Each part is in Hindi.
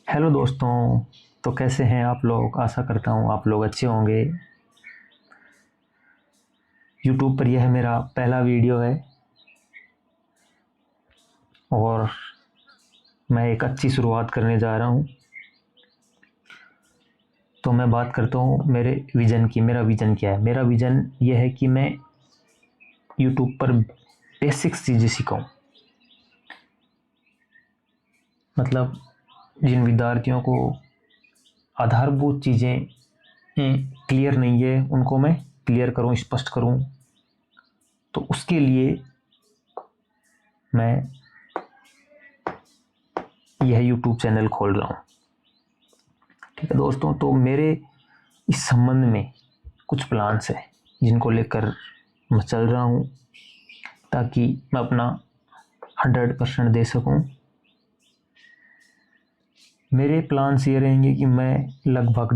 हेलो दोस्तों। तो कैसे हैं आप लोग? आशा करता हूँ आप लोग अच्छे होंगे। यूट्यूब पर यह मेरा पहला वीडियो है और मैं एक अच्छी शुरुआत करने जा रहा हूँ। तो मैं बात करता हूँ मेरे विज़न की। मेरा विज़न क्या है? मेरा विज़न यह है कि मैं यूट्यूब पर बेसिक्स चीज़ें सिखाऊँ। मतलब जिन विद्यार्थियों को आधारभूत चीज़ें क्लियर नहीं है उनको मैं क्लियर करूँ, स्पष्ट करूँ। तो उसके लिए मैं यह यूट्यूब चैनल खोल रहा हूँ। ठीक है दोस्तों, तो मेरे इस संबंध में कुछ प्लान्स है जिनको लेकर मैं चल रहा हूँ ताकि मैं अपना 100% दे सकूँ। मेरे प्लान्स ये रहेंगे कि मैं लगभग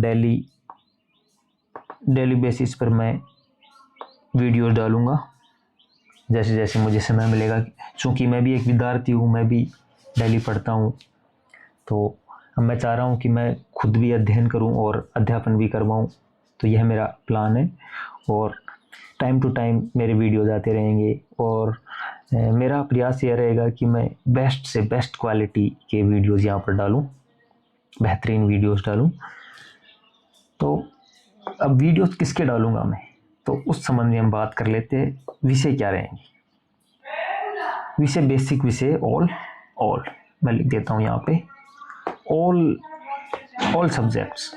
डेली बेसिस पर मैं वीडियो डालूँगा जैसे जैसे मुझे समय मिलेगा। चूँकि मैं भी एक विद्यार्थी हूँ, मैं भी डेली पढ़ता हूँ, तो अब मैं चाह रहा हूँ कि मैं खुद भी अध्ययन करूँ और अध्यापन भी करवाऊँ। तो यह मेरा प्लान है और टाइम टू टाइम मेरे वीडियोज़ आते रहेंगे और मेरा प्रयास यह रहेगा कि मैं बेस्ट से बेस्ट क्वालिटी के वीडियोज़ यहाँ पर डालूँ, बेहतरीन वीडियोज़ डालूँ। तो अब वीडियोज़ किसके डालूँगा मैं, तो उस संबंध में हम बात कर लेते हैं। विषय क्या रहेंगे? विषय बेसिक विषय ऑल मैं लिख देता हूँ यहाँ पे, ऑल सब्जेक्ट्स।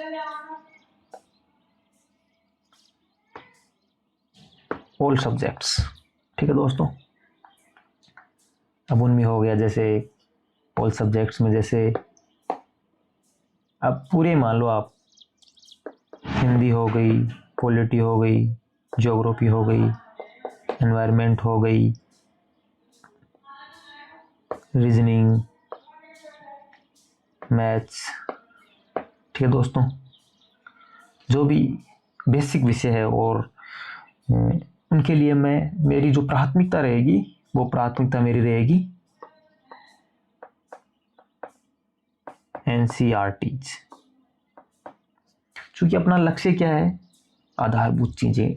ऑल सब्जेक्ट्स, ठीक है दोस्तों। अब उनमें हो गया जैसे ऑल सब्जेक्ट्स में, जैसे अब पूरे मान लो आप, हिंदी हो गई, पॉलिटी हो गई, ज्योग्राफी हो गई, एनवायरनमेंट हो गई, रीजनिंग, मैथ्स। ठीक है दोस्तों, जो भी बेसिक विषय है और उनके लिए मेरी जो प्राथमिकता रहेगी वो प्राथमिकता मेरी रहेगी एनसीईआरटीज। क्योंकि अपना लक्ष्य क्या है? आधारभूत चीज़ें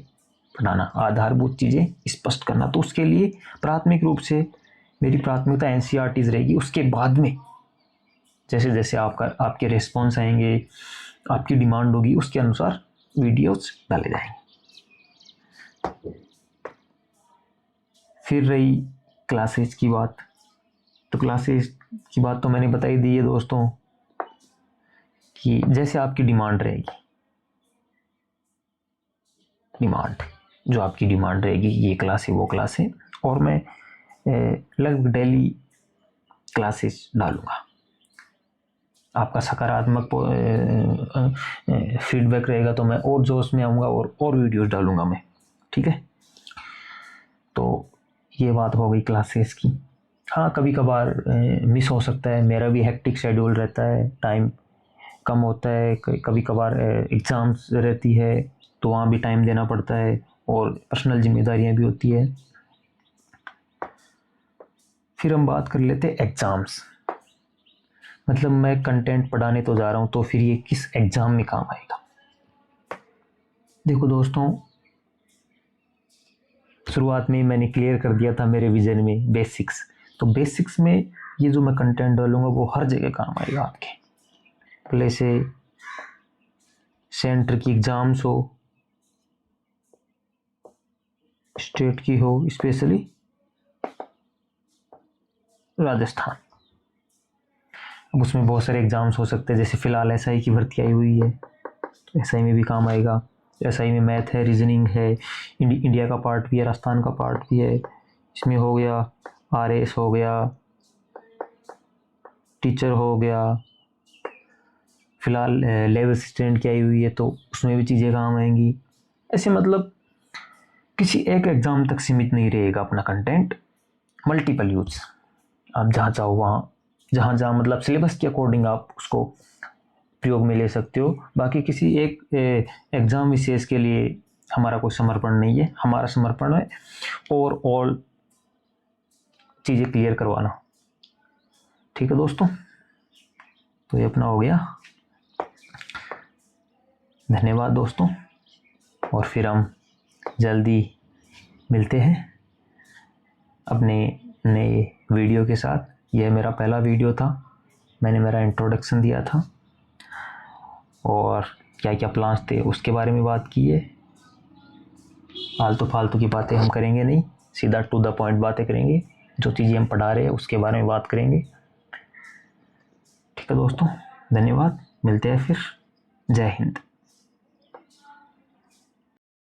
पढ़ाना, आधारभूत चीज़ें स्पष्ट करना। तो उसके लिए प्राथमिक रूप से मेरी प्राथमिकता एनसीईआरटीज रहेगी। उसके बाद में जैसे जैसे आपके रिस्पॉन्स आएंगे, आपकी डिमांड होगी, उसके अनुसार वीडियोस डाले जाएंगे। फिर रही क्लासेस की बात, तो क्लासेस की बात तो मैंने बता ही दी है दोस्तों कि जैसे आपकी डिमांड रहेगी, डिमांड जो आपकी डिमांड रहेगी, ये क्लास है वो क्लास है, और मैं लगभग डेली क्लासेस डालूंगा। आपका सकारात्मक फीडबैक रहेगा तो मैं और जोश में आऊँगा और वीडियोस डालूंगा मैं। ठीक है, तो ये बात हो गई क्लासेस की। हाँ, कभी कभार मिस हो सकता है, मेरा भी हेक्टिक शेड्यूल रहता है, टाइम कम होता है, कभी कभार एग्ज़ाम्स रहती है तो वहाँ भी टाइम देना पड़ता है और पर्सनल जिम्मेदारियाँ भी होती है। फिर हम बात कर लेते हैं एग्ज़ाम्स। मतलब मैं कंटेंट पढ़ाने तो जा रहा हूँ, तो फिर ये किस एग्ज़ाम में काम आएगा? देखो दोस्तों, शुरुआत में मैंने क्लियर कर दिया था मेरे विज़न में बेसिक्स। तो बेसिक्स में ये जो मैं कंटेंट डालूंगा वो हर जगह काम आएगा आपके। भले से सेंटर की एग्ज़ाम्स हो, स्टेट की हो, स्पेशली राजस्थान। अब उसमें बहुत सारे एग्ज़ाम्स हो सकते हैं, जैसे फ़िलहाल एसआई की भर्ती आई हुई है तो एसआई में भी काम आएगा। एसआई में मैथ है, रीजनिंग है, इंडिया का पार्ट भी है, राजस्थान का पार्ट भी है। इसमें हो गया आरएस हो गया, टीचर हो गया, फ़िलहाल लेवल असिस्टेंट की आई हुई है तो उसमें भी चीज़ें काम आएंगी। ऐसे मतलब किसी एक एग्ज़ाम तक सीमित नहीं रहेगा अपना कंटेंट, मल्टीपल यूज़। आप जहाँ चाहो वहाँ, जहाँ जहाँ मतलब सिलेबस के अकॉर्डिंग आप उसको प्रयोग में ले सकते हो। बाकी किसी एक एग्ज़ाम विशेष के लिए हमारा कोई समर्पण नहीं है। हमारा समर्पण है और ऑल चीज़ें क्लियर करवाना। ठीक है दोस्तों। तो ये अपना हो गया। धन्यवाद दोस्तों, और फिर हम जल्दी मिलते हैं अपने नए वीडियो के साथ। यह मेरा पहला वीडियो था, मैंने मेरा इंट्रोडक्शन दिया था और क्या क्या प्लान्स थे उसके बारे में बात की है। आलतू फालतू की बातें हम करेंगे नहीं, सीधा टू द पॉइंट बातें करेंगे। जो चीज़ें हम पढ़ा रहे हैं उसके बारे में बात करेंगे। ठीक है दोस्तों, धन्यवाद, मिलते हैं फिर। जय हिंद।